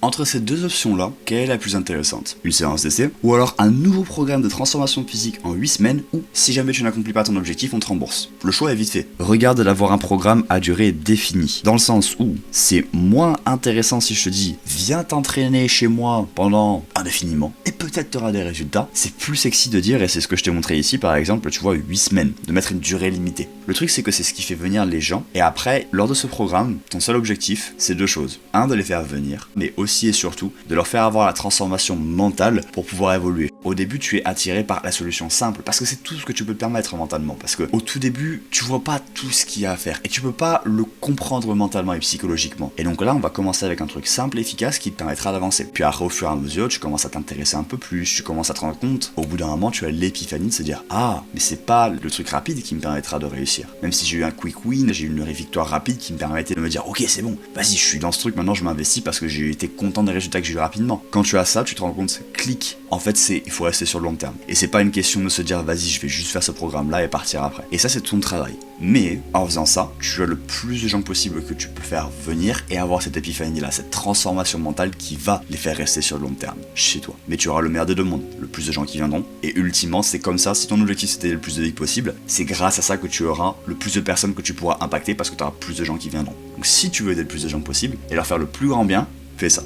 Entre ces deux options-là, quelle est la plus intéressante? Une séance d'essai, ou alors un nouveau programme de transformation physique en 8 semaines, ou si jamais tu n'accomplis pas ton objectif, on te rembourse. Le choix est vite fait. Regarde d'avoir un programme à durée définie, dans le sens où c'est moins intéressant si je te dis viens t'entraîner chez moi pendant indéfiniment, et peut-être tu auras des résultats. C'est plus sexy de dire, et c'est ce que je t'ai montré ici par exemple, tu vois, 8 semaines, de mettre une durée limitée. Le truc c'est que c'est ce qui fait venir les gens, et après, lors de ce programme, ton seul objectif, c'est deux choses. Un, de les faire venir, mais aussi et surtout de leur faire avoir la transformation mentale pour pouvoir évoluer. Au début, tu es attiré par la solution simple parce que c'est tout ce que tu peux te permettre mentalement. Parce que au tout début, tu vois pas tout ce qu'il y a à faire et tu peux pas le comprendre mentalement et psychologiquement. Et donc là, on va commencer avec un truc simple et efficace qui te permettra d'avancer. Puis après, au fur et à mesure, tu commences à t'intéresser un peu plus, tu commences à te rendre compte. Au bout d'un moment, tu as l'épiphanie de se dire ah, mais c'est pas le truc rapide qui me permettra de réussir. Même si j'ai eu un quick win, j'ai eu une victoire rapide qui me permettait de me dire ok, c'est bon, vas-y, je suis dans ce truc, maintenant je m'investis parce que j'ai été content des résultats que j'ai eu rapidement. Quand tu as ça, tu te rends compte, clic. En fait, il faut rester sur le long terme. Et c'est pas une question de se dire, vas-y, je vais juste faire ce programme-là et partir après. Et ça, c'est ton travail. Mais, en faisant ça, tu as le plus de gens possible que tu peux faire venir et avoir cette épiphanie-là, cette transformation mentale qui va les faire rester sur le long terme, chez toi. Mais tu auras le meilleur des deux mondes, le plus de gens qui viendront. Et ultimement, c'est comme ça, si ton objectif c'était le plus de vie possible, c'est grâce à ça que tu auras le plus de personnes que tu pourras impacter parce que tu auras plus de gens qui viendront. Donc si tu veux aider le plus de gens possible et leur faire le plus grand bien, fais ça.